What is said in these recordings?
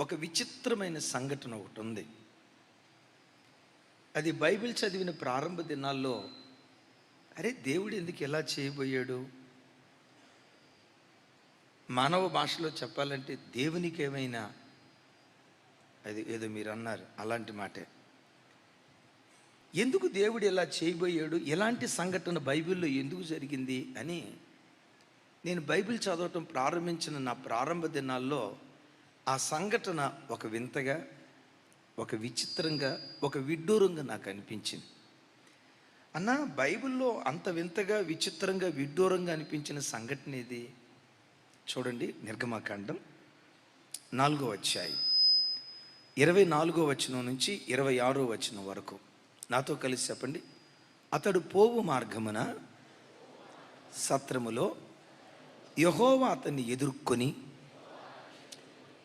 ఒక విచిత్రమైన సంఘటన ఒకటి ఉంది. అది బైబిల్ చదివిన ప్రారంభ దినాల్లో అరే దేవుడు ఎందుకు ఎలా చేయబోయాడు, మానవ భాషలో చెప్పాలంటే దేవునికి ఏమైనా, అది ఏదో మీరు అన్నారు అలాంటి మాటే, ఎందుకు దేవుడు ఎలా చేయబోయాడు, ఎలాంటి సంఘటన బైబిల్లో ఎందుకు జరిగింది అని నేను బైబిల్ చదవటం ప్రారంభించిన నా ప్రారంభ దినాల్లో ఆ సంఘటన ఒక వింతగా, ఒక విచిత్రంగా, ఒక విడ్డూరంగా నాకు అనిపించింది. అన్న, బైబిల్లో అంత వింతగా, విచిత్రంగా, విడ్డూరంగా అనిపించిన సంఘటన ఇది. చూడండి, నిర్గమకాండం 4వ అధ్యాయం 24వ వచనం నుంచి 26వ వచనం వరకు నాతో కలిసి చెప్పండి. అతడు పోవు మార్గమున సత్రములో యెహోవా అతన్ని ఎదుర్కొని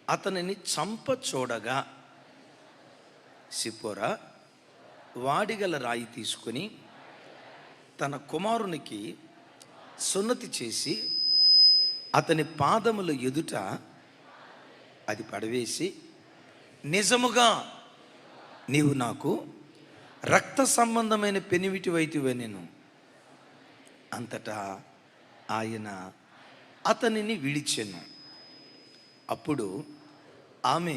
అతనిని చంప చూడగా సిప్పోరా వాడిగల రాయి తీసుకొని తన కుమారునికి సున్నతి చేసి అతని పాదముల ఎదుట అది పడవేసి, నిజముగా నీవు నాకు రక్త సంబంధమైన పెనిమిటివైతివే నేను. అంతటా ఆయన అతనిని విడిచెను. అప్పుడు ఆమె,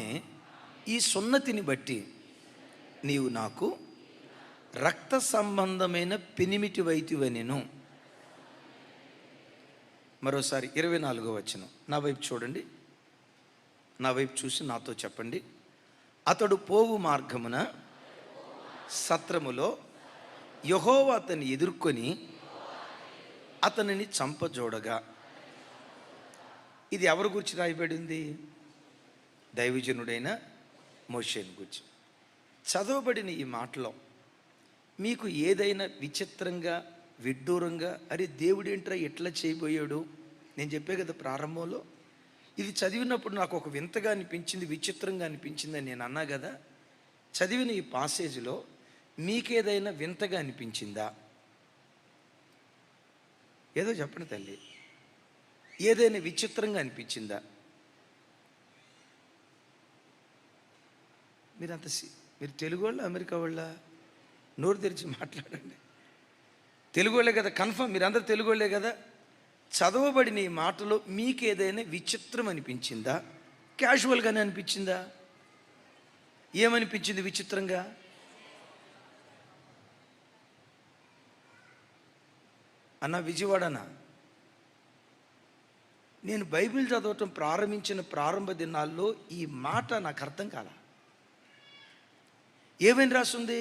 ఈ సున్నతిని బట్టి నీవు నాకు రక్త సంబంధమైన పెనిమిటివైతివే నేను. మరోసారి 24వ వచనం నా వైపు చూడండి, నా వైపు చూసి నాతో చెప్పండి. అతడు పోవు మార్గమున సత్రములో యెహోవా అతన్ని ఎదుర్కొని అతనిని చంపజోడగా. ఇది ఎవరి గురించి రాయబడింది? దైవజనుడైన మోషేని గురించి. చదవబడిన ఈ మాటలో మీకు ఏదైనా విచిత్రంగా, విడ్డూరంగా, అరే దేవుడేంట్రా ఎట్లా చేయబోయాడు, నేను చెప్పే కదా ప్రారంభంలో, ఇది చదివినప్పుడు నాకు ఒక వింతగా అనిపించింది, విచిత్రంగా అనిపించింది అని నేను అన్నా కదా. చదివిన ఈ పాసేజ్లో మీకేదైనా వింతగా అనిపించిందా? ఏదో చెప్పండి తల్లి, ఏదైనా విచిత్రంగా అనిపించిందా? మీరు తెలుగు వాళ్ళ, అమెరికా వాళ్ళ? నోరు తెరిచి మాట్లాడండి. తెలుగు వాళ్ళే కదా, కన్ఫర్మ్ మీరందరూ తెలుగు వాళ్ళే కదా. చదవబడిన ఈ మాటలో మీకు ఏదైనా విచిత్రం అనిపించిందా? క్యాజువల్గానే అనిపించిందా? ఏమనిపించింది విచిత్రంగా? అన్న విజయవాడనా, నేను బైబిల్ చదవటం ప్రారంభించిన ప్రారంభ దినాల్లో ఈ మాట నాకు అర్థం కాల. ఏమని రాస్తుంది?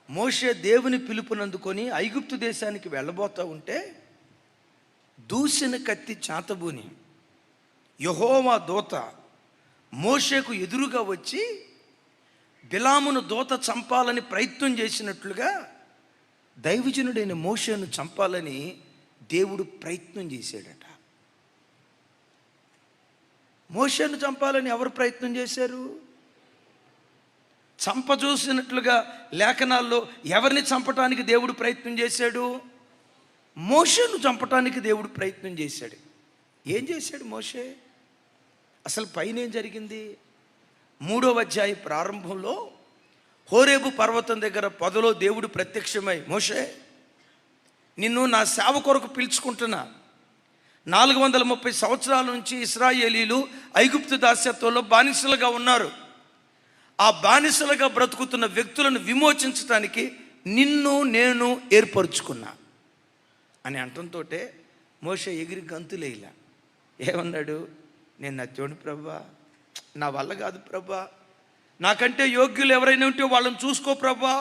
మోషే దేవుని పిలుపునందుకొని ఐగుప్తు దేశానికి వెళ్ళబోతూ ఉంటే దూసిన కత్తి చాతబూని యెహోవా దూత మోషేకు ఎదురుగా వచ్చి బిలామును దూత చంపాలని ప్రయత్నం చేసినట్లుగా దైవజనుడైన మోషేను చంపాలని దేవుడు ప్రయత్నం చేశాడట. మోషేను చంపాలని ఎవరు ప్రయత్నం చేశారు? చంపజూసినట్లుగా లేఖనాల్లో ఎవరిని చంపటానికి దేవుడు ప్రయత్నం చేశాడు? మోషేను చంపటానికి దేవుడు ప్రయత్నం చేశాడు. ఏం చేశాడు మోషే? అసలు పైన ఏం జరిగింది? 3వ అధ్యాయ ప్రారంభంలో హోరేబు పర్వతం దగ్గర పొదలో దేవుడు ప్రత్యక్షమై, మోషే నిన్ను నా సేవ కొరకు పిలుచుకుంటున్నా, 430 సంవత్సరాల నుంచి ఇశ్రాయేలీలు ఐగుప్తు దాస్యత్వంలో బానిసలుగా ఉన్నారు. ఆ బానిసలుగా బ్రతుకుతున్న వ్యక్తులను విమోచించడానికి నిన్ను నేను ఏర్పరచుకున్నా అని అంటంతో మోషే ఎగిరి గంతులేలా. ఏమన్నాడు? నేను నచ్చోడు ప్రభా, నా వల్ల కాదు ప్రభా, నాకంటే యోగ్యులు ఎవరైనా ఉంటే వాళ్ళని చూసుకో ప్రభా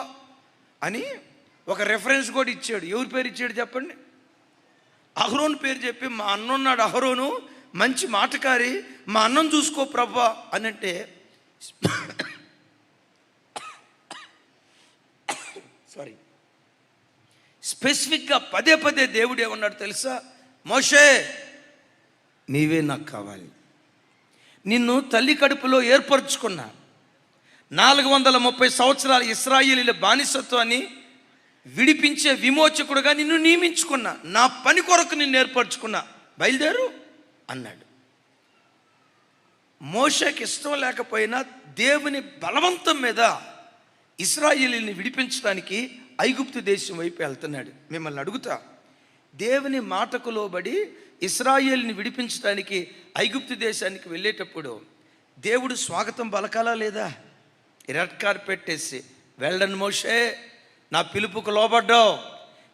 అని ఒక రెఫరెన్స్ కూడా ఇచ్చాడు. ఎవరి పేరు ఇచ్చాడు చెప్పండి? అహరోను పేరు చెప్పి, మా అన్న ఉన్నాడు అహరోను, మంచి మాటకారి, మా అన్నం చూసుకో ప్రభా అని అంటే, సారీ, స్పెసిఫిక్గా పదే పదే దేవుడు ఏమన్నాడు తెలుసా? మోషే నీవే నాకు కావాలి, నిన్ను తల్లి కడుపులో ఏర్పరచుకున్నా, 430 సంవత్సరాల ఇశ్రాయేలీల బానిసత్వాన్ని విడిపించే విమోచకుడుగా నిన్ను నియమించుకున్నా, నా పని కొరకు నిన్ను ఏర్పరచుకున్నా, బయలుదేరు అన్నాడు. మోషేకి ఇష్టం లేకపోయినా దేవుని బలవంతం మీద ఇశ్రాయేలీని విడిపించడానికి ఐగుప్తు దేశం వైపు వెళ్తున్నాడు. మిమ్మల్ని అడుగుతా, దేవుని మాటకు లోబడి ఇశ్రాయేలుని విడిపించడానికి ఐగుప్తు దేశానికి వెళ్ళేటప్పుడు దేవుడు స్వాగతం పలకాలా లేదా? రెడ్ కార్పెట్ వేసి, వెళ్ళను మోషే, నా పిలుపుకు లోబడ్డావు,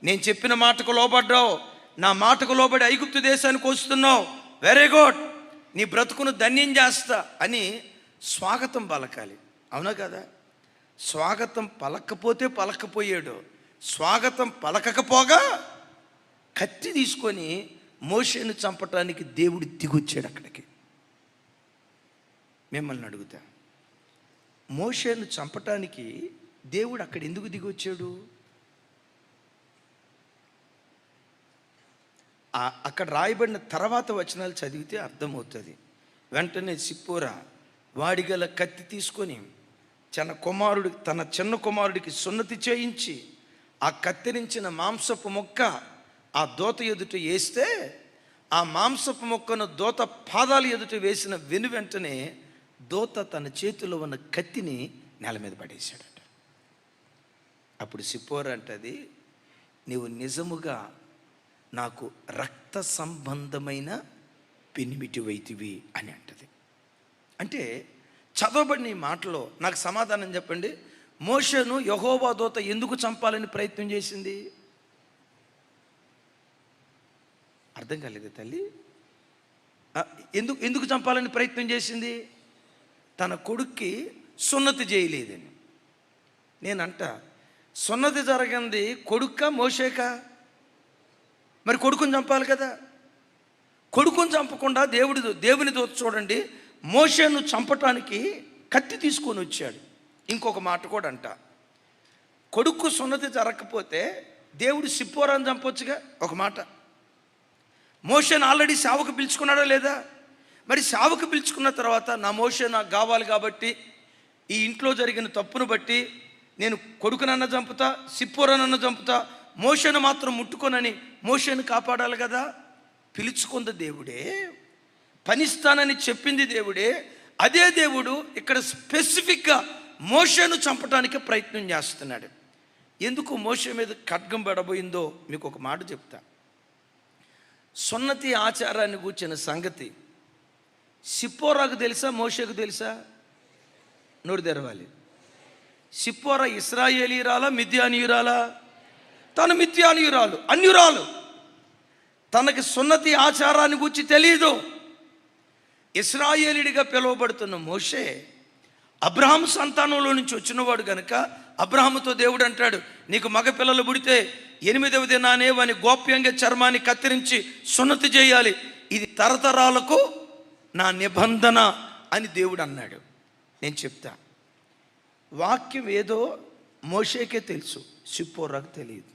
నేను చెప్పిన మాటకు లోబడ్డావు, నా మాటకు లోబడి ఐగుప్తు దేశానికి వస్తున్నావు, వెరీ గుడ్, నీ బ్రతుకును ధన్యం చేస్తా అని స్వాగతం పలకాలి. అవునా కదా? స్వాగతం పలకపోతే పలకపోయాడు. స్వాగతం పలకకపోగా కత్తి తీసుకొని మోషేను చంపటానికి దేవుడు దిగొచ్చాడు అక్కడికి. మిమ్మల్ని అడుగుతా, మోషేను చంపటానికి దేవుడు అక్కడ ఎందుకు దిగొచ్చాడు? అక్కడ రాయబడిన తర్వాత వచనాలు చదివితే అర్థమవుతుంది. వెంటనే సిప్పోరా వాడిగల కత్తి తీసుకొని తన చిన్న కుమారుడికి సున్నతి చేయించి ఆ కత్తిరించిన మాంసపు మొక్క ఆ దూత ఎదుట వేస్తే, ఆ మాంసపు మొక్కను దూత పాదాలు ఎదుట వేసిన వెంటనే దూత తన చేతిలో ఉన్న కత్తిని నేల మీద పడేశాడట. అప్పుడు సిప్పోరా అంటది, నీవు నిజముగా నాకు రక్త సంబంధమైన పెనిమిటి వైతివి అని అంటది. అంటే చదవబడిన ఈ మాటలో నాకు సమాధానం చెప్పండి. మోషేను యెహోవా దూత ఎందుకు చంపాలని ప్రయత్నం చేసింది? అర్థం కాలేదు తల్లి. ఎందుకు చంపాలని ప్రయత్నం చేసింది? తన కొడుక్కి సున్నతి చేయలేదని. నేనంట, సున్నతి జరిగింది కొడుక్క మోషేకా? మరి కొడుకుని చంపాలి కదా. కొడుకుని చంపకుండా దేవుని దూత చూడండి మోషేను చంపటానికి కత్తి తీసుకొని వచ్చాడు. ఇంకొక మాట కూడా అంట, కొడుకు సున్నతి జరగకపోతే దేవుడు సిప్పోరాని చంపొచ్చుగా. ఒక మాట, మోషేను ఆల్రెడీ సేవకు పిలుచుకున్నాడా లేదా? మరి సేవకు పిలుచుకున్న తర్వాత నా మోషే నాకు కావాలి కాబట్టి ఈ ఇంట్లో జరిగిన తప్పును బట్టి నేను కొడుకునన్న చంపుతా, సిప్పోరానన్న చంపుతా, మోషేను మాత్రం ముట్టుకోనని మోషేను కాపాడాలి కదా. పిలుచుకుంది దేవుడే, పనిస్తానని చెప్పింది దేవుడే. అదే దేవుడు ఇక్కడ స్పెసిఫిక్గా మోషేను చంపడానికి ప్రయత్నం చేస్తున్నాడు. ఎందుకు మోషే మీద ఖడ్గం పడబోయిందో మీకు ఒక మాట చెప్తా. సున్నతి ఆచారాన్ని కూర్చిన సంగతి సిప్పోరాకు తెలుసా, మోషేకు తెలుసా? నోరు తెరవాలి. సిప్పోరా ఇశ్రాయేలీయురాలా, మిద్యానీయురాలా? తను మిద్యానీయురాలు, అన్యురాలు. తనకి సున్నతి ఆచారాన్ని గురించి తెలియదు. ఇశ్రాయేలీయుడిగా పిలువబడుతున్న మోషే అబ్రహాము సంతానంలో నుంచి వచ్చినవాడు కనుక అబ్రహాముతో దేవుడు అంటాడు, నీకు మగ పిల్లలు పుడితే 8వ దినానే వాని గోప్యంగా చర్మాన్ని కత్తిరించి సున్నతి చేయాలి, ఇది తరతరాలకు నా నిబంధన అని దేవుడు అన్నాడు. నేను చెప్తా, వాక్యం ఏదో మోషేకే తెలుసు, సిప్పోరాకు తెలియదు.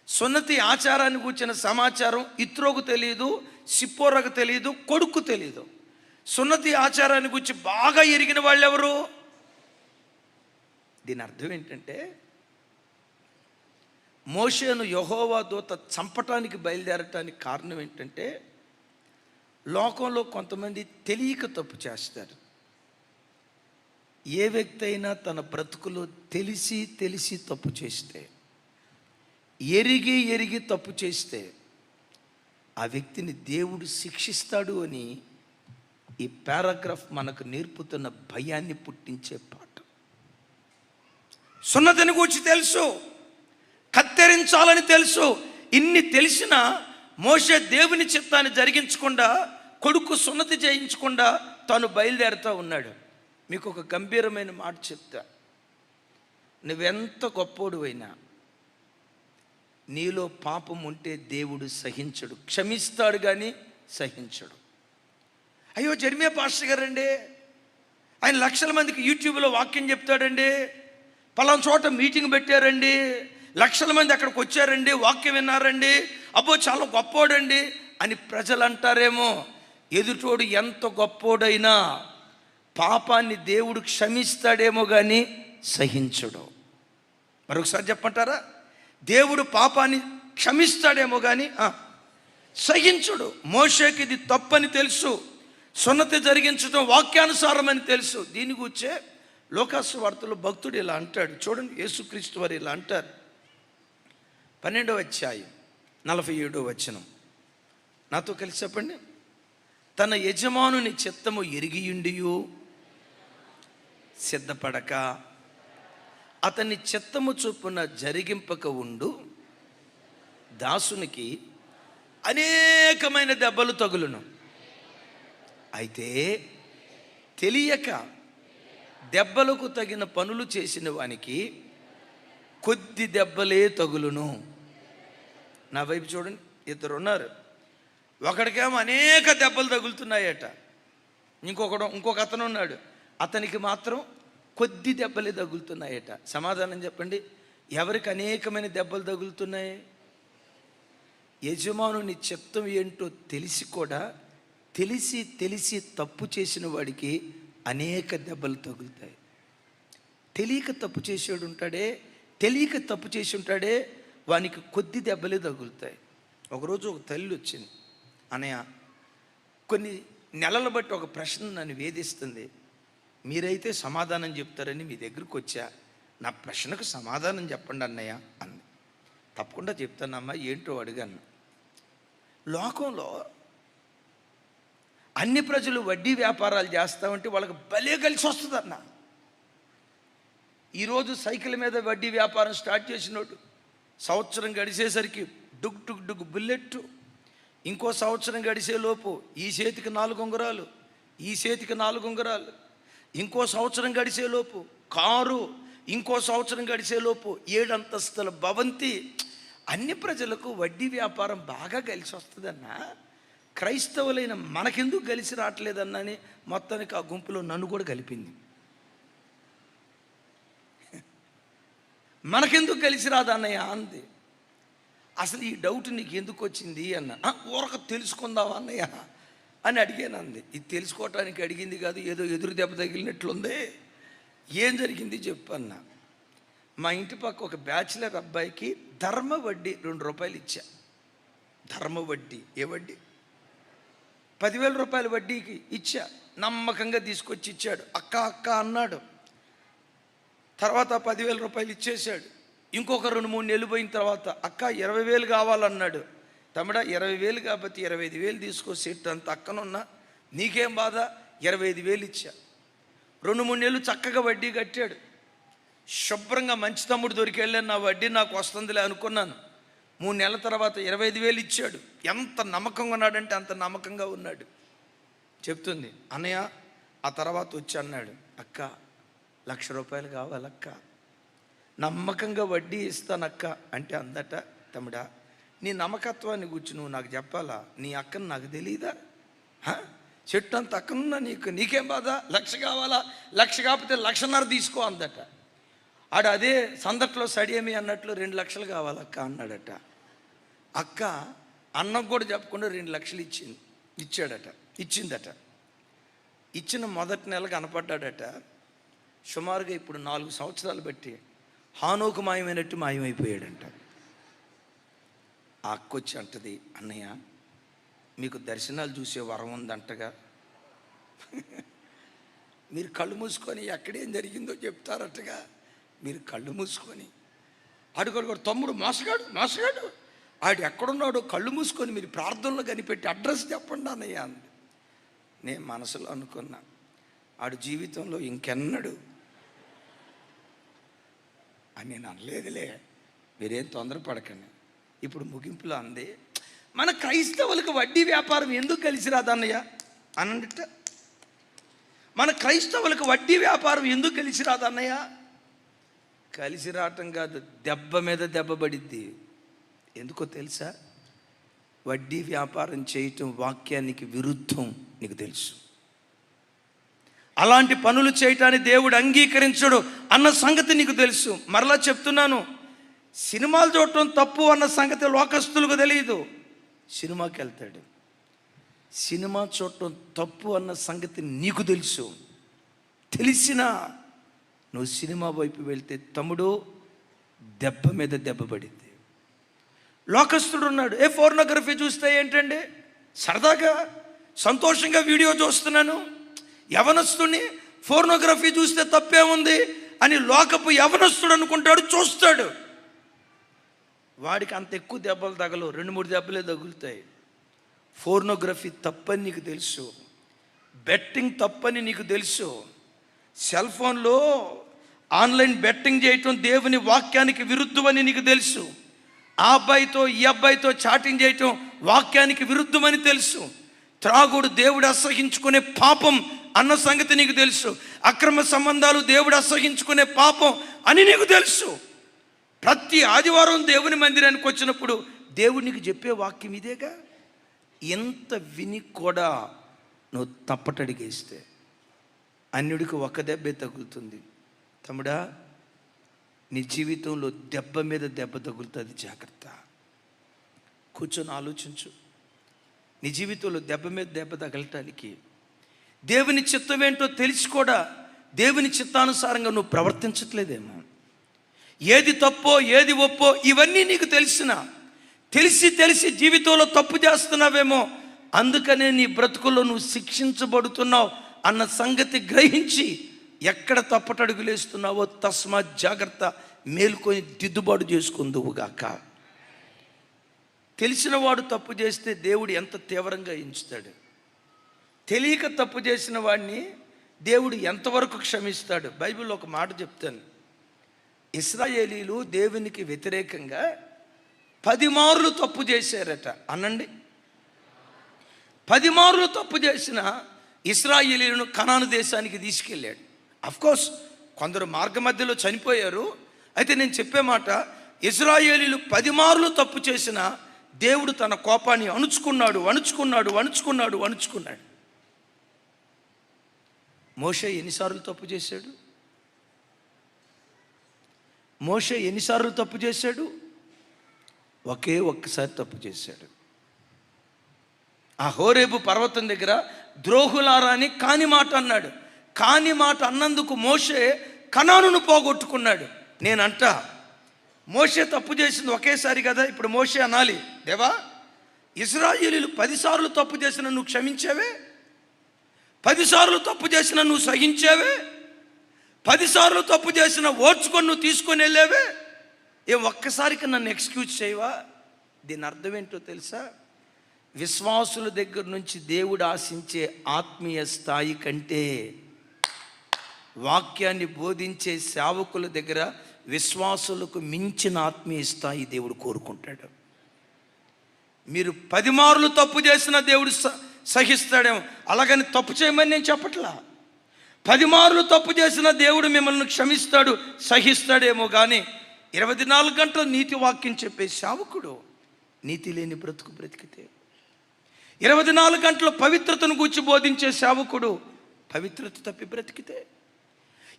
సున్నతి ఆచారాన్ని కూర్చిన సమాచారం ఇత్రోకు తెలియదు, సిప్పోరాకు తెలియదు, కొడుకు తెలియదు. సున్నతి ఆచారాన్ని గురించి బాగా ఎరిగిన వాళ్ళు ఎవరు? దీని అర్థం ఏంటంటే, మోషేను యెహోవా దూత చంపటానికి బయలుదేరటానికి కారణం ఏంటంటే, లోకంలో కొంతమంది తెలియక తప్పు చేస్తారు. ఏ వ్యక్తి అయినా తన బ్రతుకులో తెలిసి తప్పు చేస్తే, ఎరిగి తప్పు చేస్తే ఆ వ్యక్తిని దేవుడు శిక్షిస్తాడు అని ఈ పారాగ్రాఫ్ మనకు నేర్పుతున్న భయాన్ని పుట్టించే పాట. సున్నతిని గురించి తెలుసు, కత్తిరించాలని తెలుసు. ఇన్ని తెలిసినా మోషే దేవుని చిత్తాన్ని జరిగించకుండా, కొడుకు సున్నతి చేయించకుండా తాను బయలుదేరుతూ ఉన్నాడు. మీకు ఒక గంభీరమైన మాట చెప్తా. నువ్వెంత గొప్పోడువైనా నీలో పాపం ఉంటే దేవుడు సహించడు, క్షమిస్తాడు కానీ సహించడు. అయ్యో జెర్మియా పాస్టర్ గారండి, ఆయన లక్షల మందికి యూట్యూబ్లో వాక్యం చెప్తాడండి, పలానా చోట మీటింగ్ పెట్టారండి, లక్షల మంది అక్కడికి వచ్చారండి, వాక్యం విన్నారండి, అబ్బో చాలా గొప్పోడండి అని ప్రజలు అంటారేమో. ఎదుటోడు ఎంత గొప్పోడైనా పాపాన్ని దేవుడు క్షమిస్తాడేమో కానీ సహించడు. మరొకసారి చెప్పంటారా? దేవుడు పాపాన్ని క్షమిస్తాడేమో కానీ సహించడు. మోషేకి ఇది తప్పని తెలుసు, సున్నతి జరిగించడం వాక్యానుసారం అని తెలుసు. దీని గురించే లోకాసు వార్తలో భక్తుడు ఇలా అంటాడు. చూడండి, యేసుక్రీస్తు వారు ఇలా అంటారు. 12వ అధ్యాయం 47వ వచనం. నాతో కలిసి చెప్పండి. తన యజమానుని చిత్తము ఎరిగియుండియు సిద్ధపడక అతని చిత్తము చొప్పున జరిగింపక ఉండు దాసునికి అనేకమైన దెబ్బలు తగులును. అయితే తెలియక దెబ్బలకు తగిన పనులు చేసిన వానికి కొద్ది దెబ్బలే తగులును. నా వైపు చూడండి, ఇద్దరు ఉన్నారు. ఒకడికేమో అనేక దెబ్బలు తగులుతున్నాయట. ఇంకొక అతను ఉన్నాడు, అతనికి మాత్రం కొద్ది దెబ్బలే తగులుతున్నాయట. సమాధానం చెప్పండి, ఎవరికి అనేకమైన దెబ్బలు తగులుతున్నాయి? యజమానుని చిత్తం ఏంటో తెలిసి కూడా తెలిసి తప్పు చేసిన వాడికి అనేక దెబ్బలు తగులుతాయి. తెలియక తప్పు చేసి ఉంటాడే వానికి కొద్ది దెబ్బలే తగులుతాయి. ఒకరోజు ఒక తల్లి వచ్చింది. అన్నయ్య, కొన్ని నెలలు బట్టి ఒక ప్రశ్న నన్ను వేధిస్తుంది, మీరైతే సమాధానం చెప్తారని మీ దగ్గరికి వచ్చా, నా ప్రశ్నకు సమాధానం చెప్పండి అన్నయ్య అంది. తప్పకుండా చెప్తానమ్మా, ఏంటో అడిగాను. లోకంలో అన్ని ప్రజలు వడ్డీ వ్యాపారాలు చేస్తామంటే వాళ్ళకి భలే కలిసి వస్తుందన్న. ఈరోజు సైకిల్ మీద వడ్డీ వ్యాపారం స్టార్ట్ చేసినోడు సంవత్సరం గడిచేసరికి డుగ్ డుగ్ డుగ్ బుల్లెట్, ఇంకో సంవత్సరం గడిచేలోపు ఈ చేతికి 4 ఉంగరాలు, ఈ చేతికి 4 ఉంగరాలు, ఇంకో సంవత్సరం గడిచేలోపు కారు, ఇంకో సంవత్సరం గడిచేలోపు 7 అంతస్తుల భవంతి. అన్ని ప్రజలకు వడ్డీ వ్యాపారం బాగా కలిసి వస్తుందన్నా. క్రైస్తవులైన మనకెందుకు కలిసి రావట్లేదన్నని మొత్తానికి ఆ గుంపులో నన్ను కూడా కలిపింది. మనకెందుకు కలిసి రాదన్నయ్య అంది. అసలు ఈ డౌట్ నీకు ఎందుకు వచ్చింది అన్న. ఊరక తెలుసుకుందావా అన్నయ్య అని అడిగాను అంది. ఇది తెలుసుకోవటానికి అడిగింది కాదు, ఏదో ఎదురు దెబ్బ తగిలినట్లుంది. ఏం జరిగింది చెప్పు అన్న. మా ఇంటి పక్క ఒక బ్యాచిలర్ అబ్బాయికి ధర్మ వడ్డీ 2 రూపాయలు ఇచ్చా. ధర్మ వడ్డీ, ఏ వడ్డీ? 10,000 రూపాయల వడ్డీకి ఇచ్చా. నమ్మకంగా తీసుకొచ్చి ఇచ్చాడు. అక్క అన్నాడు. తర్వాత 10,000 రూపాయలు ఇచ్చేశాడు. ఇంకొక 2-3 నెలలు పోయిన తర్వాత అక్క 20,000 కావాలన్నాడు. తమ్ముడా 20,000 కాబట్టి 25,000 తీసుకో, సెట్ అంత అక్కనున్నా, నీకేం బాధ, 25,000 ఇచ్చా. 2-3 నెలలు చక్కగా వడ్డీ కట్టాడు. శుభ్రంగా మంచి తమ్ముడు దొరికెళ్ళాను, నా వడ్డీ నాకు వస్తుందిలే అనుకున్నాను. 3 నెలల తర్వాత 25,000 ఇచ్చాడు. ఎంత నమ్మకంగా ఉన్నాడంటే అంత నమ్మకంగా ఉన్నాడు. చెప్తుంది, అన్నయ్య ఆ తర్వాత వచ్చి అన్నాడు, అక్క 1,00,000 రూపాయలు కావాలక్క, నమ్మకంగా వడ్డీ ఇస్తానక్క అంటే అందట. తమ్ముడా, నీ నమ్మకత్వాన్ని గురించి నువ్వు నాకు చెప్పాలా? నీ అక్కను నాకు తెలియదా? చెట్టు అంత అక్కనున్నా నీకేం బాధ? 1,00,000 కావాలా? 1,00,000 కాకపోతే 1,50,000 తీసుకో అందట. ఆడు అదే సందట్లో సడియమి అన్నట్లు 2 లక్షలు కావాలక్క అన్నాడట. అక్క అన్నకు కూడా చెప్పకుండా 2 లక్షలు ఇచ్చిందట. ఇచ్చిన మొదటి నెల కనపడ్డాడట. సుమారుగా ఇప్పుడు 4 సంవత్సరాలు బట్టి హానోకు మాయమైనట్టు మాయమైపోయాడంట. ఆ అక్క వచ్చి అంటది, అన్నయ్య మీకు దర్శనాలు చూసే వరం ఉందంటగా, మీరు కళ్ళు మూసుకొని ఎక్కడేం జరిగిందో చెప్తారటగా. మీరు కళ్ళు మూసుకొని అడుగు తమ్ముడు మోసగాడు ఆడు ఎక్కడున్నాడో కళ్ళు మూసుకొని మీరు ప్రార్థనలో కనిపెట్టి అడ్రస్ చెప్పండి అన్నయ్య అంది. నేను మనసులో అనుకున్నా, ఆడు జీవితంలో ఇంకెన్నడు అని నేను అనలేదులే, మీరేం తొందరపడకండి. ఇప్పుడు ముగింపులో అంది, మన క్రైస్తవులకు వడ్డీ వ్యాపారం ఎందుకు కలిసి రాదన్నయ్య అనంట. మన క్రైస్తవులకు వడ్డీ వ్యాపారం ఎందుకు కలిసి రాదన్నయ్య? కలిసి రావటం కాదు, దెబ్బ మీద దెబ్బ పడిద్ది. ఎందుకో తెలుసా? వడ్డీ వ్యాపారం చేయటం వాక్యానికి విరుద్ధం, నీకు తెలుసు. అలాంటి పనులు చేయటాన్ని దేవుడు అంగీకరించడు అన్న సంగతి నీకు తెలుసు. మరలా చెప్తున్నాను, సినిమాలు చూడటం తప్పు అన్న సంగతి లోకస్తులకు తెలియదు. సినిమాకి వెళ్తాడు, సినిమా చూడటం తప్పు అన్న సంగతి నీకు తెలుసు. తెలిసినా నువ్వు సినిమా వైపు వెళ్తే తమ్ముడు దెబ్బ మీద దెబ్బ పడింది. లోకస్తుడు ఉన్నాడు, పోర్నోగ్రఫీ చూస్తే ఏంటండి, సరదాగా సంతోషంగా వీడియో చూస్తున్నాను. యవనస్తుని ఫోర్నోగ్రఫీ చూస్తే తప్పే ఉంది అని లోకపు యవనస్తుడు అనుకుంటాడు, చూస్తాడు. వాడికి అంత ఎక్కువ దెబ్బలు తగలవు, 2-3 దెబ్బలే తగులుతాయి. ఫోర్నోగ్రఫీ తప్పని నీకు తెలుసు, బెట్టింగ్ తప్పని నీకు తెలుసు, సెల్ ఫోన్లో ఆన్లైన్ బెట్టింగ్ చేయటం దేవుని వాక్యానికి విరుద్ధమని నీకు తెలుసు, ఆ అబ్బాయితో ఈ అబ్బాయితో చాటింగ్ చేయటం వాక్యానికి విరుద్ధమని తెలుసు, త్రాగుడు దేవుడు అసహించుకునే పాపం అన్న సంగతి నీకు తెలుసు, అక్రమ సంబంధాలు దేవుడు అసహించుకునే పాపం అని నీకు తెలుసు. ప్రతి ఆదివారం దేవుని మందిరానికి వచ్చినప్పుడు దేవుడు నీకు చెప్పే వాక్యం ఇదేగా. ఎంత విని కూడా నువ్వు తప్పటడిగేస్తే అన్యుడికి ఒక దెబ్బే తగులుతుంది. తమ్ముడా, నీ జీవితంలో దెబ్బ మీద దెబ్బ తగులుతుంది, జాగ్రత్త. కూర్చొని ఆలోచించు. నీ జీవితంలో దెబ్బ మీద దెబ్బ తగలటానికి దేవుని చిత్తం ఏంటో తెలిసి కూడా దేవుని చిత్తానుసారంగా నువ్వు ప్రవర్తించట్లేదేమో. ఏది తప్పో ఏది ఒప్పో ఇవన్నీ నీకు తెలిసి జీవితంలో తప్పు చేస్తున్నావేమో. అందుకనే నీ బ్రతుకుల్లో నువ్వు శిక్షించబడుతున్నావు అన్న సంగతి గ్రహించి ఎక్కడ తప్పటడుగులేస్తున్నావో తస్మాత్ జాగ్రత్త, మేలుకొని దిద్దుబాటు చేసుకుందువుగాక. తెలిసిన వాడు తప్పు చేస్తే దేవుడు ఎంత తీవ్రంగా ఎంచుతాడు. తెలియక తప్పు చేసిన వాడిని దేవుడు ఎంతవరకు క్షమిస్తాడు. బైబిల్లో ఒక మాట చెప్తాను. ఇశ్రాయేలీలు దేవునికి వ్యతిరేకంగా 10 మార్లు తప్పు చేశారట. అనండి, 10 మార్లు తప్పు చేసిన ఇశ్రాయేలీలను కనాను దేశానికి తీసుకెళ్ళాడు. అఫ్కోర్స్ కొందరు మార్గ మధ్యలో చనిపోయారు. అయితే నేను చెప్పే మాట, ఇశ్రాయేలీలు 10 మార్లు తప్పు చేసిన దేవుడు తన కోపాన్ని అణుచుకున్నాడు. మోషే ఎన్నిసార్లు తప్పు చేశాడు? ఒక్కసారి తప్పు చేశాడు. ఆ హోరేబు పర్వతం దగ్గర ద్రోహులారా అని కాని మాట అన్నాడు. కాని మాట అన్నందుకు మోషే కనానును పోగొట్టుకున్నాడు. నేనంట మోషే తప్పు చేసింది ఒకేసారి కదా. ఇప్పుడు మోషే అనాలి, దేవా, ఇశ్రాయేలీలు 10 సార్లు తప్పు చేసిన నువ్వు క్షమించావే, 10 సార్లు తప్పు చేసిన నువ్వు సహించావే, 10 సార్లు తప్పు చేసిన ఓర్చుకొని నువ్వు తీసుకొని వెళ్ళావే, ఒక్కసారికి నన్ను ఎక్స్క్యూజ్ చేయవా? దీని అర్థం ఏంటో తెలుసా? విశ్వాసుల దగ్గర నుంచి దేవుడు ఆశించే ఆత్మీయ స్థాయి కంటే వాక్యాన్ని బోధించే సేవకుల దగ్గర విశ్వాసులకు మించిన ఆత్మీయ స్థాయి దేవుడు కోరుకుంటాడు. మీరు 10 మార్లు తప్పు చేసినా దేవుడు సహిస్తాడేమో, అలాగని తప్పు చేయమని నేను చెప్పట్లా. 10 మార్లు తప్పు చేసినా దేవుడు మిమ్మల్ని క్షమిస్తాడు, సహిస్తాడేమో. కానీ 24 గంటలు నీతి వాక్యం చెప్పే సేవకుడు నీతి లేని బ్రతుకు బ్రతికితే, 24 గంటలు పవిత్రతను గూర్చి బోధించే సేవకుడు పవిత్రత తప్పి బ్రతికితే,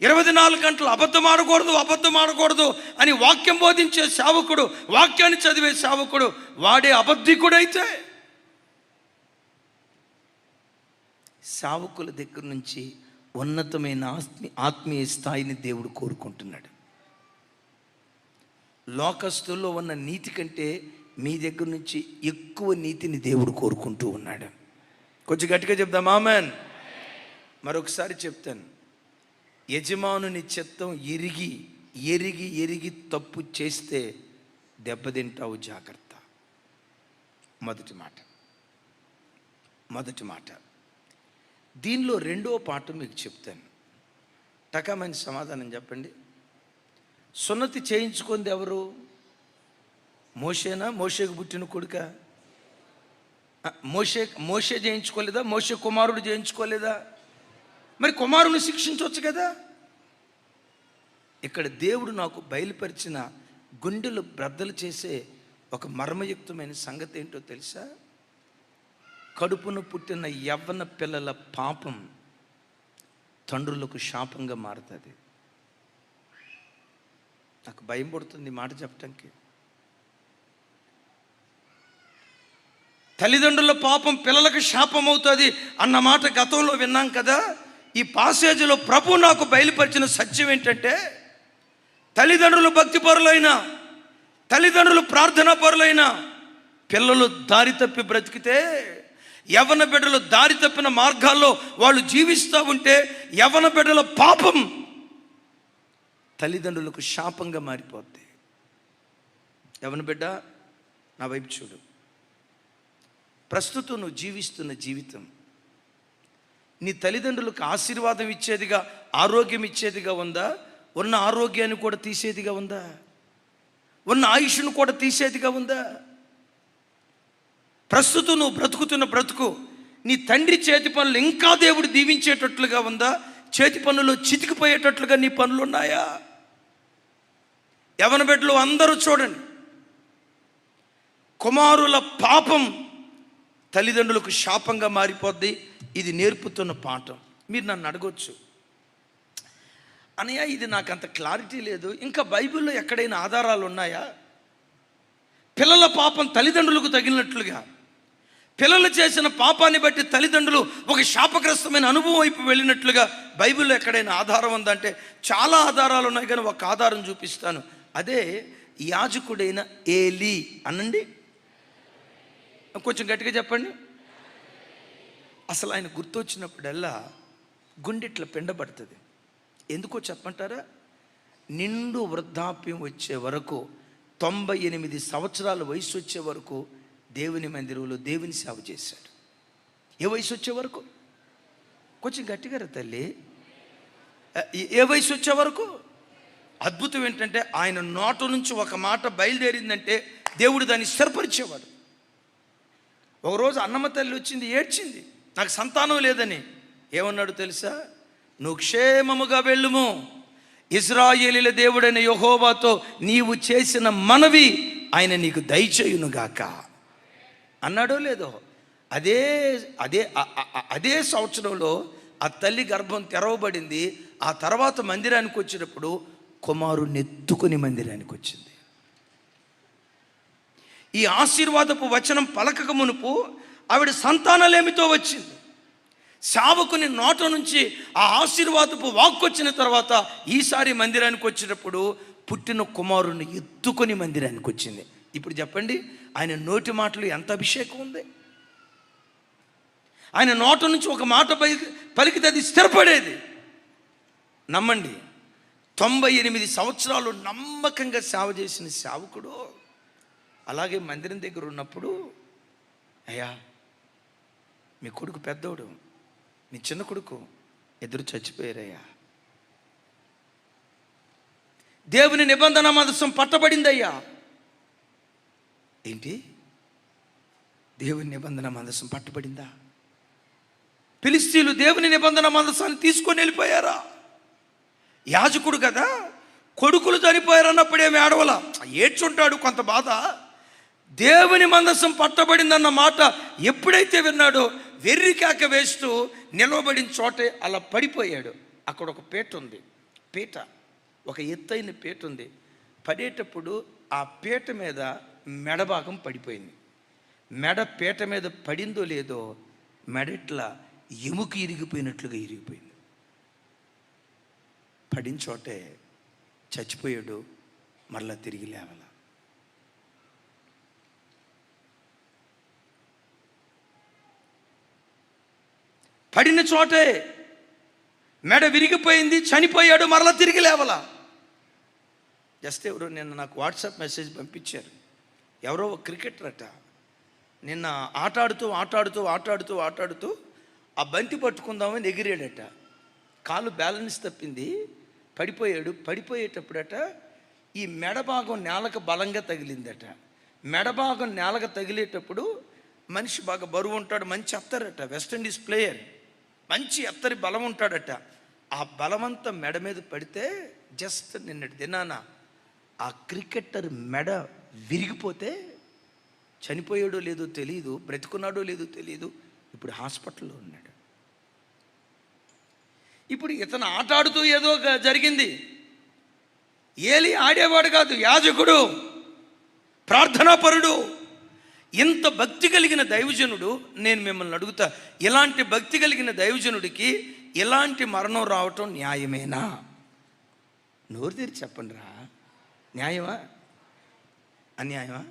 24 గంటలు అబద్ధం ఆడకూడదు అని వాక్యం బోధించే సేవకుడు, వాక్యాన్ని చదివే సేవకుడు వాడే అబద్ధికుడైతే, సేవకుల దగ్గర నుంచి ఉన్నతమైన ఆత్మీయ స్థాయిని దేవుడు కోరుకుంటున్నాడు. లోకస్తుల్లో ఉన్న నీతి కంటే మీ దగ్గర నుంచి ఎక్కువ నీతిని దేవుడు కోరుకుంటూ ఉన్నాడు. కొంచెం గట్టిగా చెప్దాం ఆమెన్. మరొకసారి చెప్తాను, యజమానుని చిత్తం ఎరిగి తప్పు చేస్తే దెబ్బతింటావు, జాగ్రత్త. మొదటి మాట. దీనిలో రెండో పాఠం మీకు చెప్తాను. టకామని సమాధానం చెప్పండి. సున్నతి చేయించుకుంది ఎవరు? మోషేనా? మోషేకు పుట్టిన కొడుక? మోషే చేయించుకోలేదా? మోషే కుమారుడు చేయించుకోలేదా? మరి కుమారుని శిక్షించవచ్చు కదా. ఇక్కడ దేవుడు నాకు బయలుపరిచిన గుండెలు బ్రద్దలు చేసే ఒక మర్మయుక్తమైన సంగతి ఏంటో తెలుసా? కడుపును పుట్టిన యవ్వన పిల్లల పాపం తండ్రులకు శాపంగా మారుతుంది. నాకు భయం పడుతుంది మాట చెప్పటానికి. తల్లిదండ్రుల పాపం పిల్లలకు శాపం అవుతుంది అన్న మాట గతంలో విన్నాం కదా. ఈ పాసేజ్లో ప్రభు నాకు బయలుపరిచిన సత్యం ఏంటంటే, తల్లిదండ్రులు భక్తిపరులైన, తల్లిదండ్రులు ప్రార్థనా పరులైన పిల్లలు దారి తప్పి బ్రతికితే యవ్వన బిడ్డలు దారి తప్పిన మార్గాల్లో వాళ్ళు జీవిస్తూ ఉంటే యవ్వన బిడ్డల పాపం తల్లిదండ్రులకు శాపంగా మారిపోద్ది. యవ్వన బిడ్డ, నా వైపు చూడు. ప్రస్తుతం నువ్వు జీవిస్తున్న జీవితం నీ తల్లిదండ్రులకు ఆశీర్వాదం ఇచ్చేదిగా, ఆరోగ్యం ఇచ్చేదిగా ఉందా? ఉన్న ఆరోగ్యాన్ని కూడా తీసేదిగా ఉందా? ఉన్న ఆయుష్ను కూడా తీసేదిగా ఉందా? ప్రస్తుతం నువ్వు బ్రతుకుతున్న బ్రతుకు నీ తండ్రి చేతి పనులు ఇంకా దేవుడు దీవించేటట్లుగా ఉందా? చేతి పనులు చితికిపోయేటట్లుగా నీ పనులు ఉన్నాయా? యవ్వన బిడ్డలు అందరూ చూడండి, కుమారుల పాపం తల్లిదండ్రులకు శాపంగా మారిపోద్ది. ఇది నేర్పుతున్న పాఠం. మీరు నన్ను అడగొచ్చు, అన్నయ్య ఇది నాకు అంత క్లారిటీ లేదు, ఇంకా బైబిల్లో ఎక్కడైనా ఆధారాలు ఉన్నాయా? పిల్లల పాపం తల్లిదండ్రులకు తగిలినట్లుగా, పిల్లలు చేసిన పాపాన్ని బట్టి తల్లిదండ్రులు ఒక శాపగ్రస్తమైన అనుభవం వైపు వెళ్ళినట్లుగా బైబిల్లో ఎక్కడైనా ఆధారం ఉందంటే చాలా ఆధారాలు ఉన్నాయి, కానీ ఒక ఆధారం చూపిస్తాను. అదే యాజకుడైన ఏలీ. అనండి, కొంచెం గట్టిగా చెప్పండి. అసలు ఆయన గుర్తొచ్చినప్పుడల్లా గుండెట్ల పిండబడుతుంది. ఎందుకో చెప్పంటారా? నిండు వృద్ధాప్యం వచ్చే వరకు, 98 సంవత్సరాల వయసు వచ్చే వరకు దేవుని మందిరంలో దేవుని సేవ చేశాడు. ఏ వయసు వచ్చే వరకు? కొంచెం గట్టిగా తల్లి, ఏ వయసు వచ్చే వరకు? అద్భుతం ఏంటంటే ఆయన నోట నుంచి ఒక మాట బయలుదేరిందంటే దేవుడు దాన్ని స్థిరపరిచేవాడు. ఒకరోజు అన్నమ్మ తల్లి వచ్చింది, ఏడ్చింది, నాకు సంతానం లేదని. ఏమన్నాడు తెలుసా? నువ్వు క్షేమముగా వెళ్ళుము, ఇశ్రాయేలీల దేవుడైన యెహోవాతో నీవు చేసిన మనవి ఆయన నీకు దయచేయునుగాక అన్నాడో లేదో. అదే అదే అదే సంవత్సరంలో ఆ తల్లి గర్భం తెరవబడింది. ఆ తర్వాత మందిరానికి వచ్చినప్పుడు కుమారుణ్ణి ఎత్తుకుని మందిరానికి వచ్చింది. ఈ ఆశీర్వాదపు వచనం పలకక మునుపు ఆవిడ సంతానలేమితో వచ్చింది. సేవకుని నోట నుంచి ఆ ఆశీర్వాదపు వాక్కు వచ్చిన తర్వాత ఈసారి మందిరానికి వచ్చినప్పుడు పుట్టిన కుమారుణ్ణి ఎత్తుకొని మందిరానికి వచ్చింది. ఇప్పుడు చెప్పండి, ఆయన నోటి మాటలు ఎంత అభిషేకం ఉంది. ఆయన నోట నుంచి ఒక మాట పలికితే అది స్థిరపడేది. నమ్మండి, 98 సంవత్సరాలు నమ్మకంగా సేవ చేసిన సేవకుడు అలాగే మందిరం దగ్గర ఉన్నప్పుడు, అయ్యా మీ కొడుకు పెద్దోడు, మీ చిన్న కొడుకు ఇద్దరు చచ్చిపోయారయ్యా, దేవుని నిబంధన మందసం పట్టబడిందయ్యా. ఏంటి? దేవుని నిబంధన మందసం పట్టబడిందా? ఫిలిష్తీయులు దేవుని నిబంధన మందసాన్ని తీసుకొని వెళ్ళిపోయారా? యాజకుడు కదా, కొడుకులు చనిపోయారు అన్నప్పుడేమి ఆడవల, ఏడ్చుంటాడు కొంత బాధ. దేవుని మందసం పట్టబడిందన్న మాట ఎప్పుడైతే విన్నాడో వెర్రికాక వేస్తూ నిలవబడిన చోటే అలా పడిపోయాడు. అక్కడ ఒక పీట ఉంది, పీట ఒక ఎత్తైన పీట ఉంది. పడేటప్పుడు ఆ పీట మీద మెడభాగం పడిపోయింది. మెడ పీట మీద పడిందో లేదో మెడట్లా ఎముక ఇరిగిపోయినట్లుగా ఇరిగిపోయింది. పడిన చోటే చచ్చిపోయాడు, మరలా తిరిగి లేవాల. పడిన చోటే మెడ విరిగిపోయింది, చనిపోయాడు, మరలా తిరిగి లేవాల. జస్ట్ ఎవరో నిన్న నాకు వాట్సాప్ మెసేజ్ పంపించారు. ఎవరో ఒక క్రికెటర్ అట, నిన్న ఆటాడుతూ ఆ బంతి పట్టుకుందామని ఎగిరాడట. కాలు బ్యాలెన్స్ తప్పింది, పడిపోయాడు. పడిపోయేటప్పుడట ఈ మెడభాగం నేలకు బలంగా తగిలిందట. మెడభాగం నేలకు తగిలేటప్పుడు మనిషి బాగా బరువు ఉంటాడు, మంచి ఎత్తరట, వెస్టిండీస్ ప్లేయర్, మంచి ఎత్తరి బలం ఉంటాడట. ఆ బలమంతా మెడ మీద పడితే జస్ట్ నిన్నటి దినాన ఆ క్రికెటర్ మెడ విరిగిపోతే చనిపోయాడో లేదో తెలియదు, బ్రతుకున్నాడో లేదో తెలియదు, ఇప్పుడు హాస్పిటల్లో ఉన్నాడు. ఇప్పుడు ఇతను ఆటాడుతూ ఏదో జరిగింది. ఏలీ ఆడేవాడు కాదు, యాజకుడు, ప్రార్థనాపరుడు, ఇంత భక్తి కలిగిన దైవజనుడు. నేను మిమ్మల్ని అడుగుతా, ఇలాంటి భక్తి కలిగిన దైవజనుడికి ఇలాంటి మరణం రావటం న్యాయమేనా? నోరు తెరిచి చెప్పండి రా, న్యాయమా అన్యాయమా?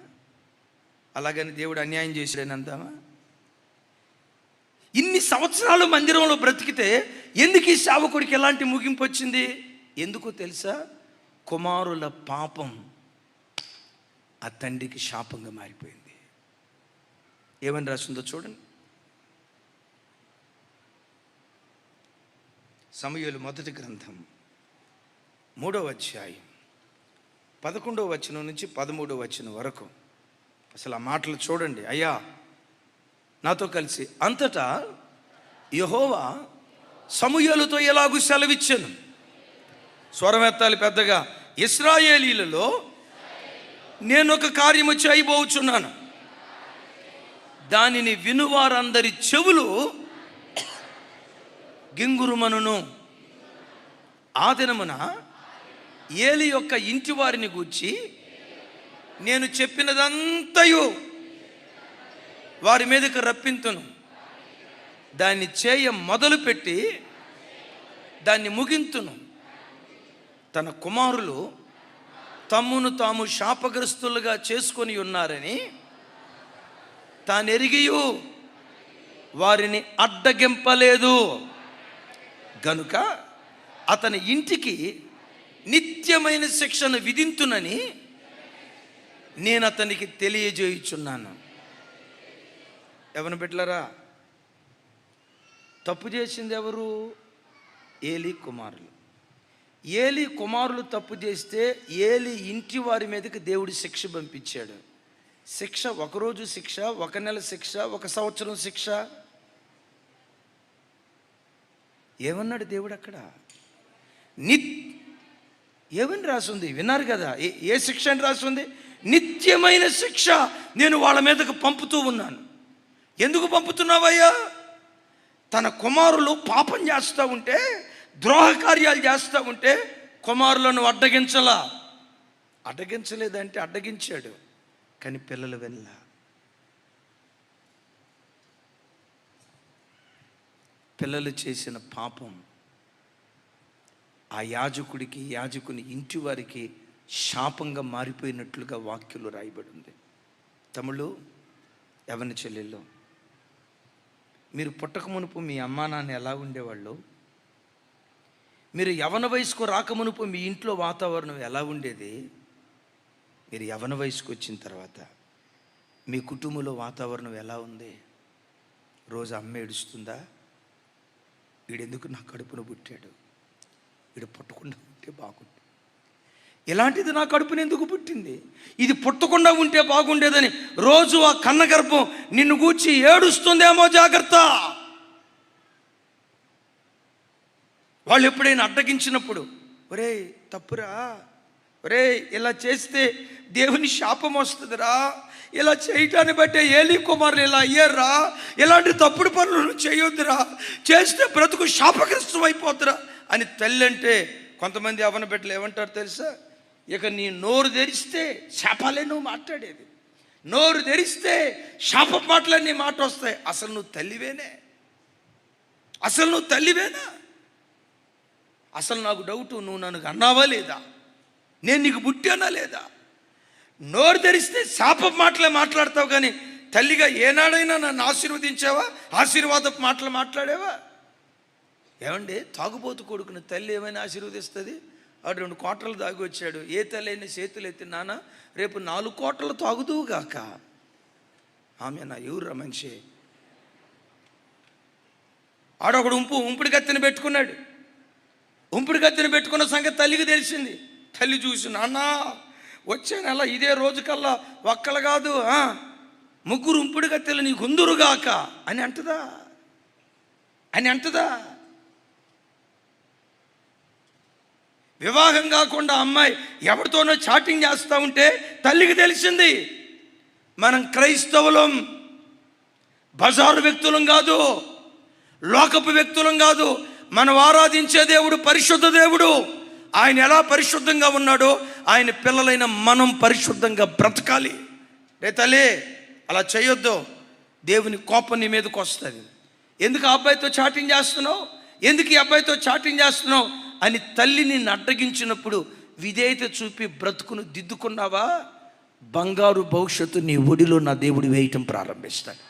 అలాగని దేవుడు అన్యాయం చేశాడని అందామా? ఇన్ని సంవత్సరాలు మందిరంలో బ్రతికితే ఎందుకు ఈ సేవకుడికి ఎలాంటి ముగింపు వచ్చింది? ఎందుకో తెలుసా? కుమారుల పాపం ఆ తండ్రికి శాపంగా మారిపోయింది. ఏమని రాసిందో చూడండి. సమూయేలు మొదటి గ్రంథం 3వ అధ్యాయం 11వ వచనం నుంచి 13వ వచనం వరకు అసలు ఆ మాటలు చూడండి. అయ్యా నాతో కలిసి. అంతటా యెహోవా సమూయేలుతో ఎలాగూ సెలవిచ్చాను. స్వరమెత్తాలి పెద్దగా. ఇశ్రాయేలీలలో నేను ఒక కార్యము చేయబోచున్నాను, దానిని వినువారందరి చెవులు గింగురుమనును. ఆ దినమున ఏలి యొక్క ఇంటి వారిని గూర్చి నేను చెప్పినదంతయు వారి మీదకి రప్పింతును. దాన్ని చేయ మొదలుపెట్టి దాన్ని ముగింతును. తన కుమారులు తమ్మును తాము శాపగ్రస్తులుగా చేసుకొని ఉన్నారని తానెరిగియు వారిని అడ్డగింపలేదు గనుక అతని ఇంటికి నిత్యమైన శిక్షను విధింతునని నేను అతనికి తెలియజేయుచున్నాను. ఎవరిని బిడ్డలారా, తప్పు చేసింది ఎవరు? ఏలి కుమారులు. ఏలి కుమారులు తప్పు చేస్తే ఏలి ఇంటి వారి మీదకి దేవుడు శిక్ష పంపించాడు. శిక్ష ఒకరోజు శిక్ష, ఒక నెల శిక్ష, 1 సంవత్సరం శిక్ష. ఏమన్నాడు దేవుడు అక్కడ? ఏమని రాసింది? విన్నారు కదా, ఏ శిక్ష అని రాసింది? నిత్యమైన శిక్ష నేను వాళ్ళ మీదకు పంపుతూ ఉన్నాను. ఎందుకు పంపుతున్నావయ్యా? తన కుమారులు పాపం చేస్తూ ఉంటే, ద్రోహ కార్యాలు చేస్తూ ఉంటే కుమారులను అడ్డగించలేదంటే అడ్డగించాడు, కానీ పిల్లలు వెళ్ళా. పిల్లలు చేసిన పాపం ఆ యాజకుని ఇంటి వారికి శాపంగా మారిపోయినట్లుగా వాక్యంలో రాయబడి ఉంది. తమ్ముళ్ళు, యవ్వన చెల్లెళ్ళు, మీరు పుట్టక మునుపు మీ అమ్మా నాన్న ఎలా ఉండేవాళ్ళు? మీరు యవ్వన వయసుకు రాకమునుపు మీ ఇంట్లో వాతావరణం ఎలా ఉండేది? మీరు యవ్వన వయసుకు వచ్చిన తర్వాత మీ కుటుంబంలో వాతావరణం ఎలా ఉంది? రోజు అమ్మ ఏడుస్తుందా? వీడెందుకు నా కడుపున పుట్టాడు, వీడు పుట్టకుండా ఉంటే బాగుంది, ఇలాంటిది నా కడుపున ఎందుకు పుట్టింది, ఇది పుట్టకుండా ఉంటే బాగుండేదని రోజు ఆ కన్న గర్భం నిన్ను గూర్చి ఏడుస్తుందేమో, జాగ్రత్త. వాళ్ళు ఎప్పుడైనా అడ్డగించినప్పుడు, ఒరే తప్పురా, ఒరే ఇలా చేస్తే దేవుని శాపం వస్తుందిరా, ఇలా చేయటాన్ని బట్టే ఏలి కుమారులు ఇలా అయ్యారా, ఇలాంటి తప్పుడు పనులను చేయొద్దురా, చేస్తే బ్రతుకు శాపగ్రస్తం అయిపోతురా అని తల్లి అంటే, కొంతమంది యవ్వన బిడ్డలు ఏమంటారు తెలుసా? ఇక నీ నోరు తెరిస్తే శాపాలే నువ్వు మాట్లాడేది, నోరు తెరిస్తే శాప మాటలన్నీ మాట వస్తాయి. అసలు నువ్వు తల్లివేనా? అసలు నాకు డౌటు, నువ్వు నన్ను అన్నావా లేదా? నేను నీకు పుట్టానా లేదా? నోరు తెరిస్తే శాప మాటలే మాట్లాడతావు, కానీ తల్లిగా ఏనాడైనా నన్ను ఆశీర్వదించావా? ఆశీర్వాదపు మాటలు మాట్లాడేవా? ఏమండి, తాగుబోతు కొడుకుని తల్లి ఏమైనా ఆశీర్వదిస్తుంది? వాడు 2 కోటలు తాగి వచ్చాడు. ఏ తల్లి అయినా చేతులు ఎత్తి, నాన్న రేపు 4 కోటలు తాగుదువుగాక. ఆమె నా ఎవరు మనిషి? ఆడొకడు ఉంపుడు కత్తిని పెట్టుకున్నాడు. ఉంపుడు కత్తిని పెట్టుకున్న సంగతి తల్లికి తెలిసింది. తల్లి చూసి, నాన్న వచ్చే నెల ఇదే రోజుకల్లా ఒక్కలు కాదు 3 ఉంపుడు కత్తెలు నీకు ఉందురుగాక అని అంటదా? వివాహం కాకుండా అమ్మాయి ఎవరితోనో చాటింగ్ చేస్తూ ఉంటే తల్లికి తెలిసింది. మనం క్రైస్తవులం, బజారు వ్యక్తులం కాదు, లోకపు వ్యక్తులం కాదు. మనం ఆరాధించే దేవుడు పరిశుద్ధ దేవుడు. ఆయన ఎలా పరిశుద్ధంగా ఉన్నాడో ఆయన పిల్లలైన మనం పరిశుద్ధంగా బ్రతకాలి. రే తల్లి, అలా చేయొద్దు, దేవుని కోపం నీ మీదకి వస్తుంది. ఎందుకు ఆ అబ్బాయితో చాటింగ్ చేస్తున్నావు, ఎందుకు ఈ అబ్బాయితో చాటింగ్ చేస్తున్నావు అని తల్లిని అడ్డగించినప్పుడు విధేయత చూపి బ్రతుకును దిద్దుకున్నావా, బంగారు భవిష్యత్తు నీ ఒడిలో నా దేవుడు వేయటం ప్రారంభిస్తాడు.